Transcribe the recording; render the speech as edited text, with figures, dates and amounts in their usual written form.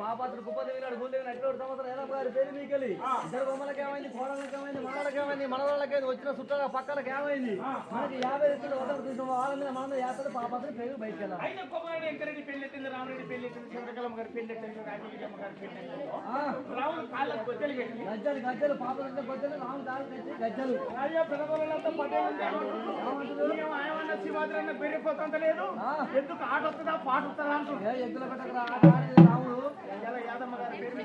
పాపాత్రుడు కుప్ప తెగినాడు గుండె ఎక్కడ సంవత్సరం ఎలా గారి పేరు మీకెళ్ళి ఇద్దరు బొమ్మలకి ఏమైంది కోడళ్ళకి ఏమైంది మనవాళ్ళకి ఏమైంది మనవాళ్ళకి వచ్చిన చుట్టాల పక్కలకి ఏమైంది మనకి 50 రెట్లు ఒకరు తీసిన వాళ్ళ మీద మన మీద యాత్ర పాపాత్రుడు పేరు బయటకు వెళ్ళాలి అయితే కుమారుడు వెంకరెడ్డి పెళ్ళెట్టింది రామరెడ్డి పెళ్ళెట్టింది చంద్రకళమ్మ గారి పెళ్ళెట్టింది రాజీవమ్మ గారి పెళ్ళెట్టింది రాముడు కాళ్ళకు గొజ్జలు కట్టి గజ్జలు గజ్జలు పాపలు గొజ్జలు రాముడు కాళ్ళు కట్టి గజ్జలు రాజా పెదవులంతా పట్టేది ఏమన్నా శివాజీ అన్న పెరిగిపోతుంత లేదు ఎందుకు ఆట వస్తుందా పాట వస్తుందా అంటున్నా ఎద్దుల పెట్టకరా ఆట ఆడేది రాముడు యాదమ్మ గారి పేరు